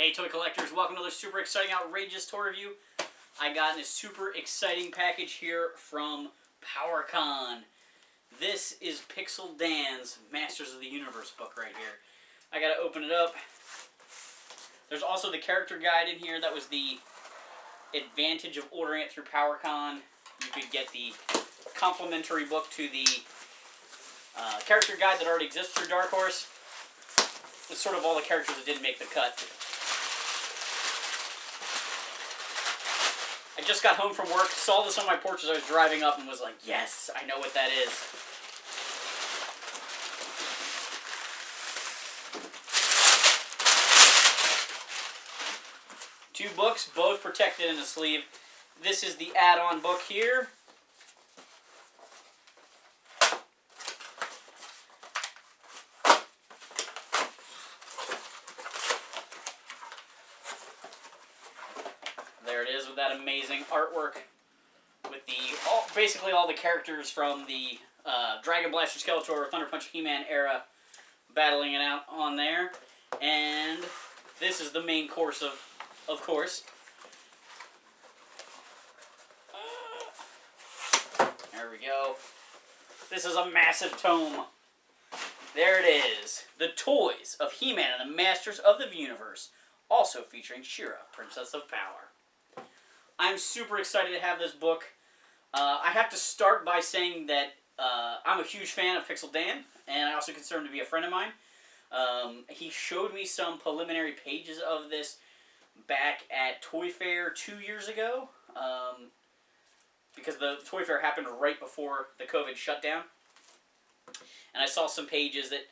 Hey toy collectors, welcome to another super exciting, outrageous toy review. I got in a super exciting package here from PowerCon. This is Pixel Dan's Masters of the Universe book right here. I gotta open it up. There's also the character guide in here. That was the advantage of ordering it through PowerCon. You could get the complimentary book to the character guide that already exists through Dark Horse. It's sort of all the characters that didn't make the cut. I just got home from work, saw this on my porch as I was driving up, and was like, yes, I know what that is. Two books, both protected in a sleeve. This is the add-on book here. There it is with that amazing artwork with basically all the characters from the Dragon Blaster, Skeletor, Thunder Punch, HeMan era battling it out on there. And this is the main course of course. There we go. This is a massive tome. There it is. The Toys of He-Man and the Masters of the Universe. Also featuring She-Ra, Princess of Power. I'm super excited to have this book. I have to start by saying that I'm a huge fan of Pixel Dan, and I also consider him to be a friend of mine. He showed me some preliminary pages of this back at Toy Fair 2 years ago, because the Toy Fair happened right before the COVID shutdown. And I saw some pages that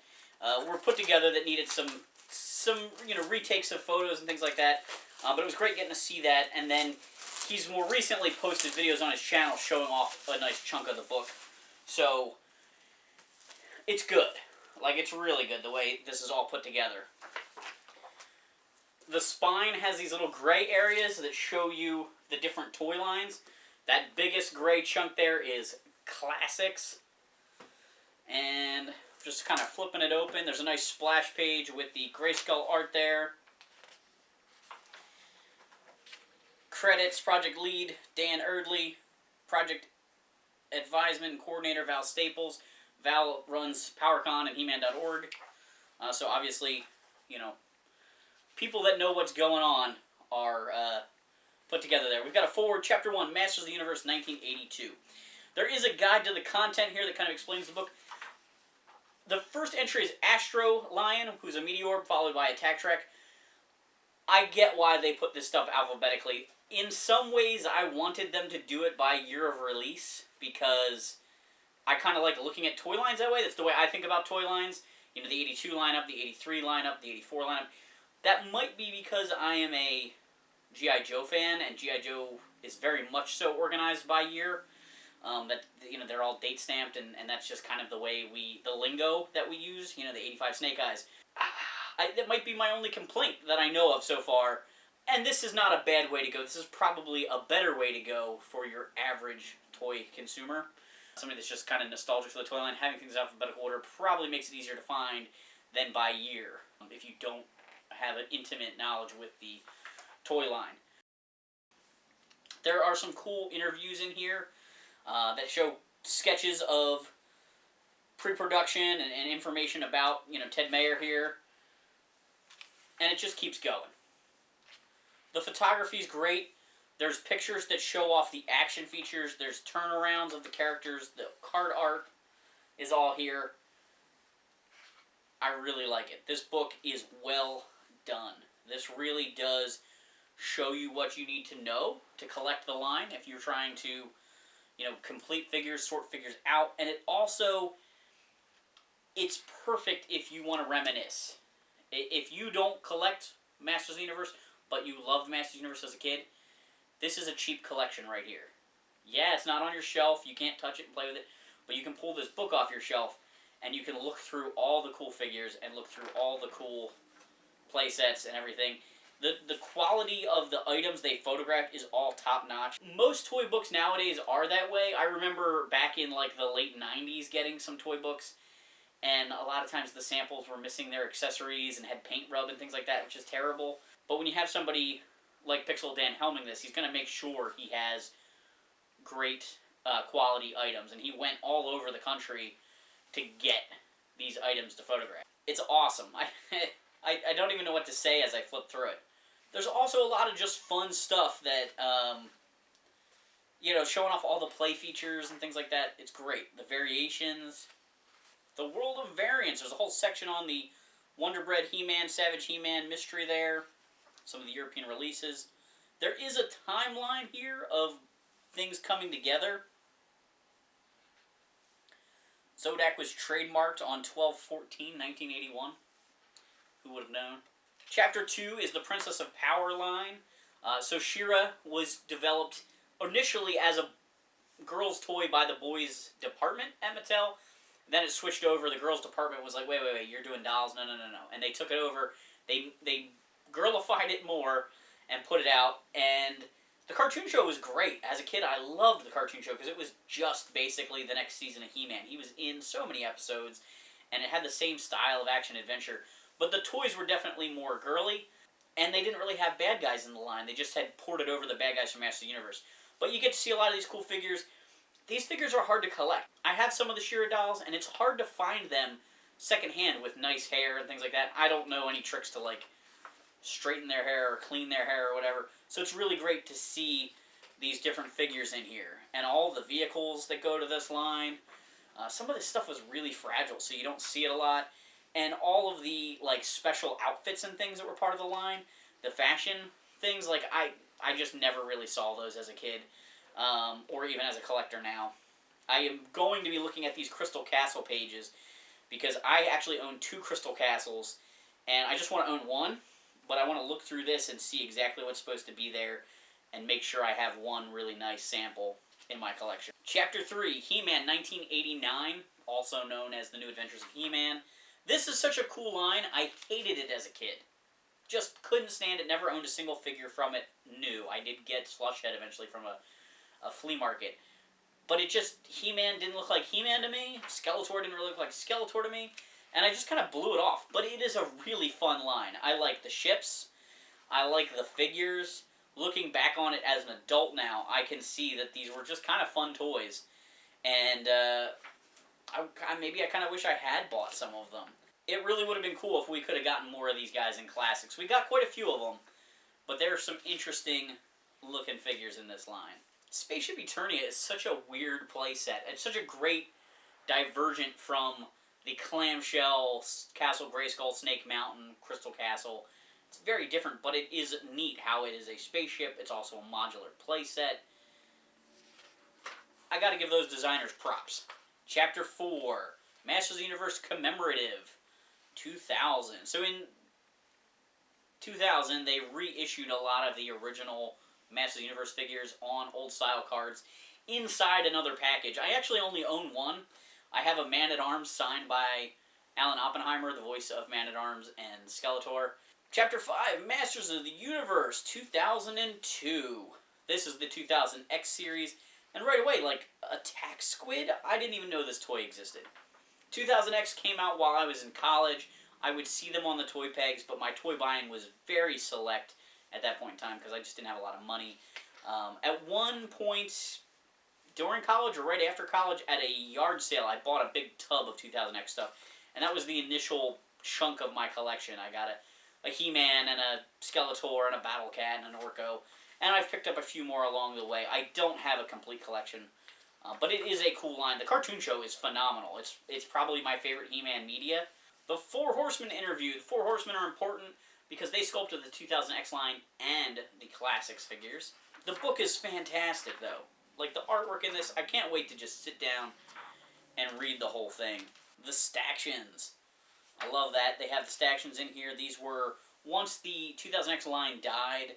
were put together that needed some retakes of photos and things like that. But it was great getting to see that, and then he's more recently posted videos on his channel showing off a nice chunk of the book. So, it's good. Like, it's really good the way this is all put together. The spine has these little gray areas that show you the different toy lines. That biggest gray chunk there is Classics. And just kind of flipping it open, there's a nice splash page with the Grayskull art there. Credits, Project Lead, Dan Erdley. Project Advisement and Coordinator, Val Staples. Val runs PowerCon and HeMan.org. So obviously, people that know what's going on are put together there. We've got a forward, Chapter 1, Masters of the Universe, 1982. There is a guide to the content here that kind of explains the book. The first entry is Astro Lion, who's a meteor, followed by Attack Trek. I get why they put this stuff alphabetically. In some ways, I wanted them to do it by year of release, because I kind of like looking at toy lines that way. That's the way I think about toy lines. The 82 lineup, the 83 lineup, the 84 lineup. That might be because I am a G.I. Joe fan, and G.I. Joe is very much so organized by year. They're all date stamped, and that's just kind of the way the lingo that we use. The 85 Snake Eyes. That might be my only complaint that I know of so far. And this is not a bad way to go. This is probably a better way to go for your average toy consumer. Somebody that's just kind of nostalgic for the toy line. Having things in alphabetical order probably makes it easier to find than by year, if you don't have an intimate knowledge with the toy line. There are some cool interviews in here that show sketches of pre-production and information about Ted Mayer here. And it just keeps going. The photography is great. There's pictures that show off the action features. There's turnarounds of the characters. The card art is all here. I really like it. This book is well done. This really does show you what you need to know to collect the line if you're trying to, complete figures, sort figures out. And it's perfect if you want to reminisce. If you don't collect Masters of the Universe, but you loved Masters of the Universe as a kid, this is a cheap collection right here. Yeah, it's not on your shelf, you can't touch it and play with it, but you can pull this book off your shelf, and you can look through all the cool figures, and look through all the cool play sets and everything. The quality of the items they photographed is all top-notch. Most toy books nowadays are that way. I remember back in the late 90s getting some toy books, and a lot of times the samples were missing their accessories and had paint rub and things like that, which is terrible. But when you have somebody like Pixel Dan helming this, he's going to make sure he has great quality items. And he went all over the country to get these items to photograph. It's awesome. I don't even know what to say as I flip through it. There's also a lot of just fun stuff that, showing off all the play features and things like that. It's great. The variations. The world of variants. There's a whole section on the Wonder Bread He-Man, Savage He-Man mystery there. Some of the European releases. There is a timeline here of things coming together. Zodak was trademarked on 12/14/1981. Who would have known? Chapter 2 is the Princess of Power line. So She-Ra was developed initially as a girl's toy by the boys' department at Mattel. Then it switched over. The girls' department was like, wait, you're doing dolls? No. And they took it over. They girlified it more and put it out. And the cartoon show was great. As a kid, I loved the cartoon show because it was just basically the next season of He-Man. He was in so many episodes, and it had the same style of action-adventure. But the toys were definitely more girly, and they didn't really have bad guys in the line. They just had ported over the bad guys from Masters of the Universe. But you get to see a lot of these cool figures. These figures are hard to collect. I have some of the She-Ra dolls, and it's hard to find them secondhand with nice hair and things like that. I don't know any tricks to, straighten their hair or clean their hair or whatever. So it's really great to see these different figures in here. And all the vehicles that go to this line. Some of this stuff was really fragile, so you don't see it a lot. And all of the, special outfits and things that were part of the line, the fashion things, I just never really saw those as a kid. Or even as a collector now. I am going to be looking at these Crystal Castle pages because I actually own 2 Crystal Castles, and I just want to own one, but I want to look through this and see exactly what's supposed to be there and make sure I have one really nice sample in my collection. Chapter 3, He-Man 1989, also known as The New Adventures of He-Man. This is such a cool line. I hated it as a kid. Just couldn't stand it, never owned a single figure from it new. I did get Slushhead eventually from a flea market. But it just, He-Man didn't look like He-Man to me, Skeletor didn't really look like Skeletor to me, and I just kind of blew it off. But it is a really fun line. I like the ships, I like the figures. Looking back on it as an adult now, I can see that these were just kind of fun toys. And maybe I kind of wish I had bought some of them. It really would have been cool if we could have gotten more of these guys in Classics. We got quite a few of them, but there are some interesting looking figures in this line. Spaceship Eternia is such a weird playset. It's such a great divergent from the clamshell Castle Grayskull, Snake Mountain, Crystal Castle. It's very different, but it is neat how it is a spaceship. It's also a modular playset. I gotta give those designers props. Chapter 4, Masters of the Universe Commemorative, 2000. So in 2000, they reissued a lot of the original Masters of the Universe figures on old-style cards inside another package. I actually only own one. I have a Man-at-Arms signed by Alan Oppenheimer, the voice of Man-at-Arms and Skeletor. Chapter 5, Masters of the Universe, 2002. This is the 2000 X series. And right away, Attack Squid? I didn't even know this toy existed. 2000X came out while I was in college. I would see them on the toy pegs, but my toy buying was very select at that point in time because I just didn't have a lot of money. At one point during college or right after college, at a yard sale, I bought a big tub of 2000X stuff, and that was the initial chunk of my collection. I got a He-Man and a Skeletor and a Battle Cat and an Orko, and I've picked up a few more along the way. I don't have a complete collection, but it is a cool line. The cartoon show is phenomenal. It's probably my favorite He-Man media. The Four Horsemen interview. The Four Horsemen are important because they sculpted the 2000X line and the Classics figures. The book is fantastic, though. The artwork in this, I can't wait to just sit down and read the whole thing. The Stactions. I love that. They have the Stactions in here. These were, once the 2000X line died,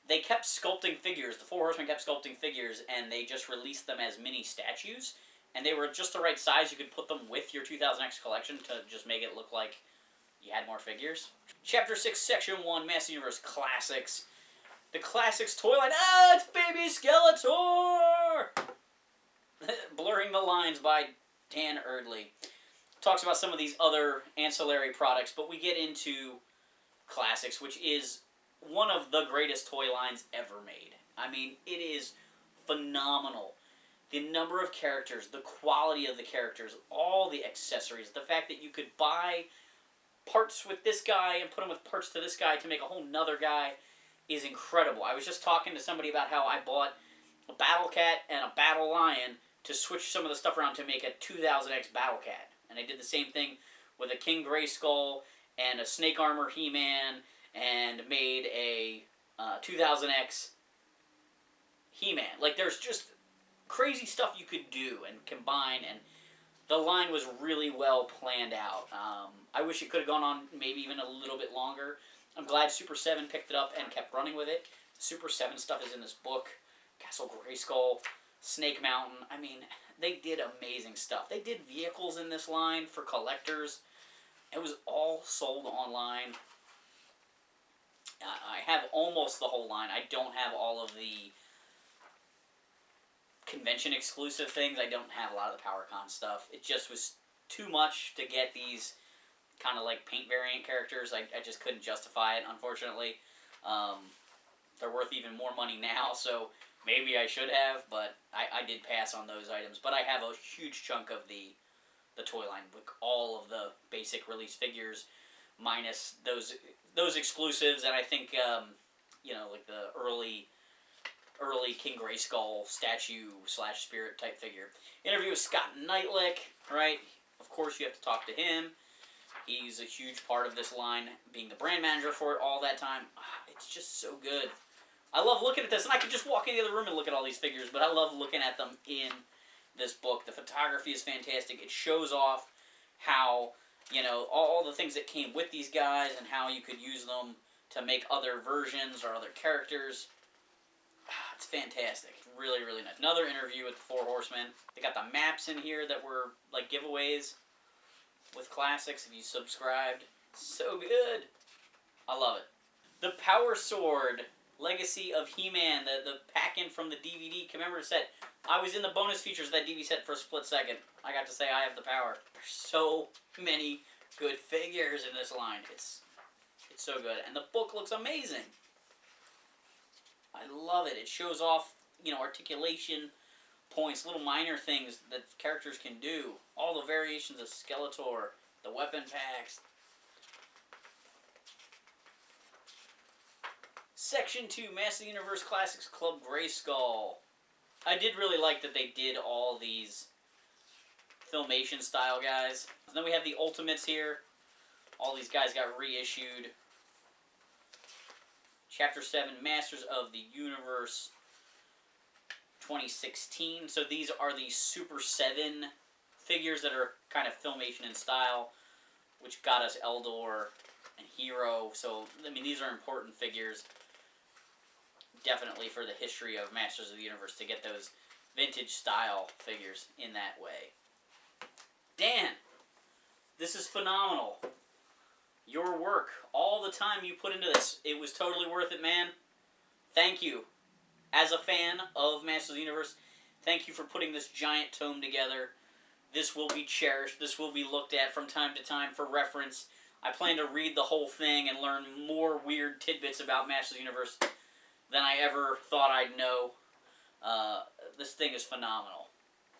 they kept sculpting figures. The Four Horsemen kept sculpting figures, and they just released them as mini statues. And they were just the right size. You could put them with your 2000X collection to just make it look like you had more figures. Chapter 6, Section 1, Masters Universe Classics. The Classics toy line. Ah, it's Baby Skeletor! Blurring the Lines by Dan Erdley. Talks about some of these other ancillary products, but we get into Classics, which is one of the greatest toy lines ever made. I mean, it is phenomenal. The number of characters, the quality of the characters, all the accessories, the fact that you could buy parts with this guy and put them with parts to this guy to make a whole nother guy is incredible. I was just talking to somebody about how I bought a Battle Cat and a Battle Lion to switch some of the stuff around to make a 2000X Battle Cat. And I did the same thing with a King Grayskull and a Snake Armor He-Man and made a 2000X He-Man. Like, there's just crazy stuff you could do and combine, and the line was really well planned out. I wish it could have gone on maybe even a little bit longer. I'm glad Super 7 picked it up and kept running with it. The Super 7 stuff is in this book. Castle Grayskull, Snake Mountain. I mean, they did amazing stuff. They did vehicles in this line for collectors. It was all sold online. I have almost the whole line. I don't have all of the convention exclusive things. I don't have a lot of the PowerCon stuff. It just was too much to get these kind of like paint variant characters. I just couldn't justify it, unfortunately. They're worth even more money now, so maybe I should have, but I did pass on those items. But I have a huge chunk of the toy line with all of the basic release figures, minus those exclusives, and I think like the early King Grayskull statue / spirit type figure. Interview with Scott Knightlick, right? Of course, you have to talk to him. He's a huge part of this line, being the brand manager for it all that time. It's just so good. I love looking at this, and I could just walk in the other room and look at all these figures, but I love looking at them in this book. The photography is fantastic. It shows off how, all the things that came with these guys and how you could use them to make other versions or other characters. It's fantastic. Really, really nice. Another interview with the Four Horsemen. They got the maps in here that were like giveaways with classics if you subscribed. So good. I love it. The Power Sword Legacy of He-Man, the pack-in from the DVD commemorative set. I was in the bonus features of that DVD set for a split second. I got to say I have the power. There's so many good figures in this line. It's so good. And the book looks amazing. I love it. It shows off, articulation points, little minor things that characters can do. All the variations of Skeletor, the weapon packs. Section 2, Master of the Universe Classics Club Grayskull. I did really like that they did all these Filmation style guys. And then we have the Ultimates here. All these guys got reissued. Chapter 7, Masters of the Universe 2016. So these are the Super 7 figures that are kind of Filmation in style, which got us Eldor and Hero. So, these are important figures. Definitely for the history of Masters of the Universe to get those vintage style figures in that way. Dan, this is phenomenal. Your work, all the time you put into this, it was totally worth it, man. Thank you. As a fan of Masters of the Universe, thank you for putting this giant tome together. This will be cherished. This will be looked at from time to time for reference. I plan to read the whole thing and learn more weird tidbits about Masters of the Universe than I ever thought I'd know. This thing is phenomenal.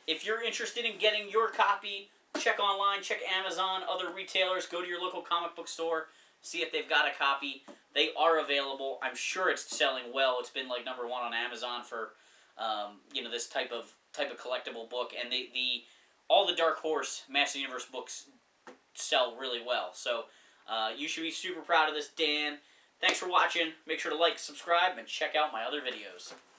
If you're interested in getting your copy, check online, check Amazon, other retailers, go to your local comic book store, see if they've got a copy. They are available. I'm sure it's selling well. It's been like #1 on Amazon for this type of collectible book, and all the Dark Horse Master Universe books sell really well. So you should be super proud of this, Dan. Thanks for watching. Make sure to like, subscribe, and check out my other videos.